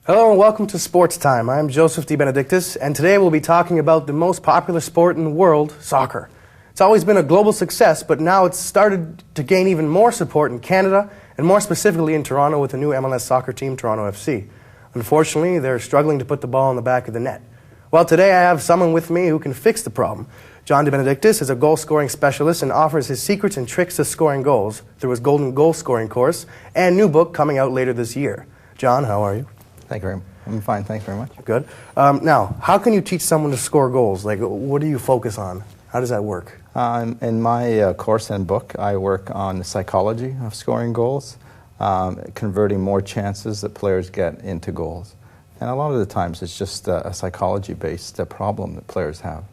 Hello and welcome to Sports Time. I'm Joseph DeBenedictis, and today we'll be talking about the most popular sport in the world, soccer. It's always been a global success, but now it's started to gain even more support in Canada, and more specifically in Toronto with the new MLS soccer team, Toronto FC. Unfortunately, they're struggling to put the ball in the back of the net. Well, today I have someone with me who can fix the problem. John DeBenedictis is a goal-scoring specialist and offers his secrets and tricks to scoring goals through his Golden Goal Scoring course and new book coming out later this year. John, how are you? Thank you very much. I'm fine, thanks very much. Good. Now, how can you teach someone to score goals? Like, what do you focus on? How does that work? In my course and book, I work on the psychology of scoring goals, converting more chances that players get into goals. And a lot of the times it's just a psychology-based problem that players have.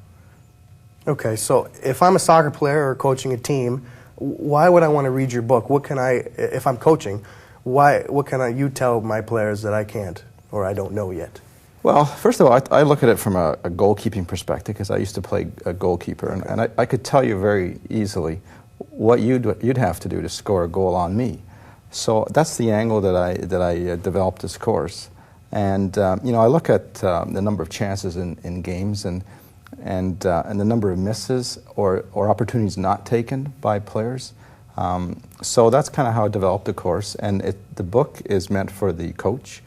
Okay, so if I'm a soccer player or coaching a team, why would I want to read your book? What can I, if I'm coaching, what can you tell my players that I can't or I don't know yet? Well, first of all, I look at it from a goalkeeping perspective because I used to play a goalkeeper, and I could tell you very easily what you'd have to do to score a goal on me. So that's the angle that I developed this course. And I look at the number of chances in games and the number of misses or opportunities not taken by players. So that's kind of how I developed the course. And the book is meant for the coach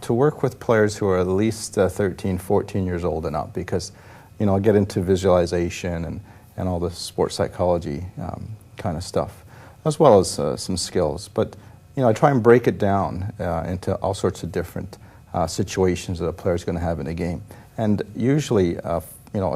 to work with players who are at least 13, 14 years old and up, because I get into visualization and all the sports psychology kind of stuff, as well as some skills. But I try and break it down into all sorts of different situations that a player is going to have in a game. And usually, a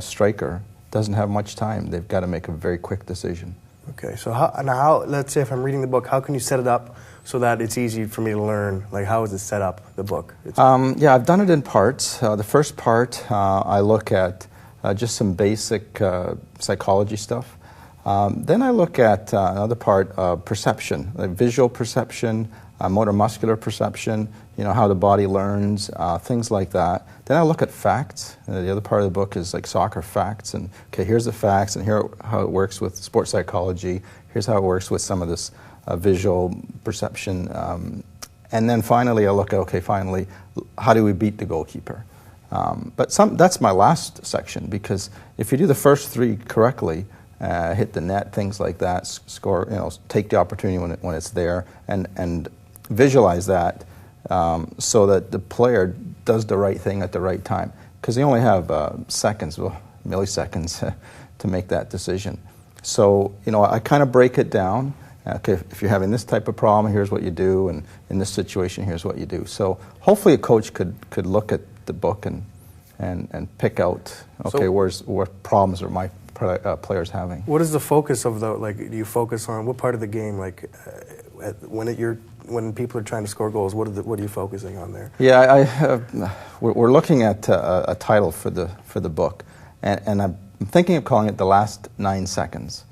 striker doesn't have much time. They've got to make a very quick decision. Okay, so how, let's say if I'm reading the book, how can you set it up so that it's easy for me to learn? Like, how is it set up, the book? Yeah, I've done it in parts. The first part, I look at just some basic psychology stuff. Then I look at another part, perception, like visual perception, motor muscular perception, how the body learns, things like that. Then I look at facts. The other part of the book is like soccer facts, and okay, here's the facts, and here how it works with sports psychology. Here's how it works with some of this visual perception. And then finally I look at, okay, finally, how do we beat the goalkeeper? But that's my last section, because if you do the first three correctly, hit the net, things like that, score, take the opportunity when it's there, and visualize that so that the player does the right thing at the right time, because they only have milliseconds to make that decision. So I kind of break it down. Okay, if you're having this type of problem, here's what you do, and in this situation, here's what you do. So hopefully a coach could look at the book and pick out, okay, what problems are my players having. What is the focus of do you focus on what part of the game, when people are trying to score goals, what are you focusing on there? Yeah, we're looking at a title for the book, and I'm thinking of calling it The Last 9 Seconds,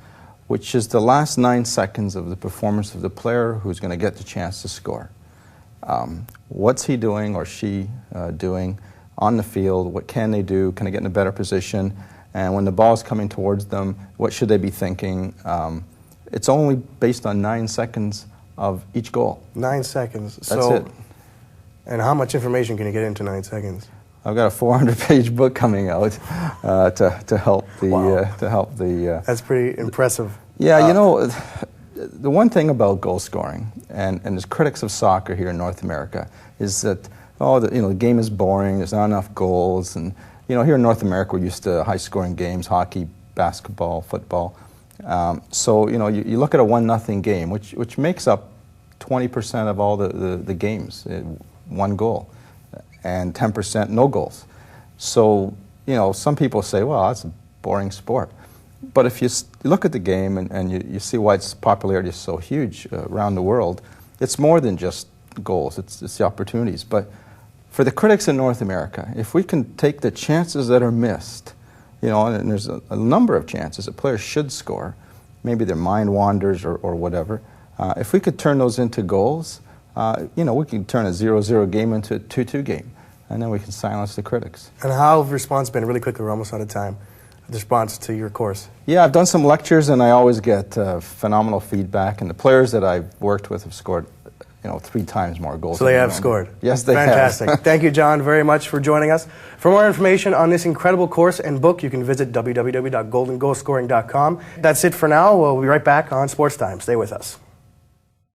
which is the last 9 seconds of the performance of the player who's going to get the chance to score. What's he doing or she doing on the field? What can they do? Can they get in a better position? And when the ball is coming towards them, what should they be thinking? It's only based on 9 seconds of each goal. 9 seconds. That's it. And how much information can you get into 9 seconds? I've got a 400-page book coming out to help the Wow. That's pretty impressive. Yeah, the one thing about goal scoring, and as critics of soccer here in North America, is that the game is boring. There's not enough goals, and here in North America we're used to high-scoring games, hockey, basketball, football. So you look at a 1-0 game, which makes up 20% of all the games, one goal, and 10% no goals. So some people say, well, that's a boring sport. But if you look at the game and you see why its popularity is so huge around the world, it's more than just goals. It's the opportunities. But for the critics in North America, if we can take the chances that are missed, and there's a number of chances that players should score, maybe their mind wanders or whatever, if we could turn those into goals, we can turn a 0-0 game into a 2-2 game, and then we can silence the critics. And how have response been, really quickly, we're almost out of time, the response to your course? Yeah, I've done some lectures, and I always get phenomenal feedback, and the players that I've worked with have scored 3 times more goals. So they have scored. Yes, they Fantastic. have. Thank you, John, very much for joining us. For more information on this incredible course and book, you can visit www.goldengoalscoring.com. That's it for now. We'll be right back on Sports Time. Stay with us.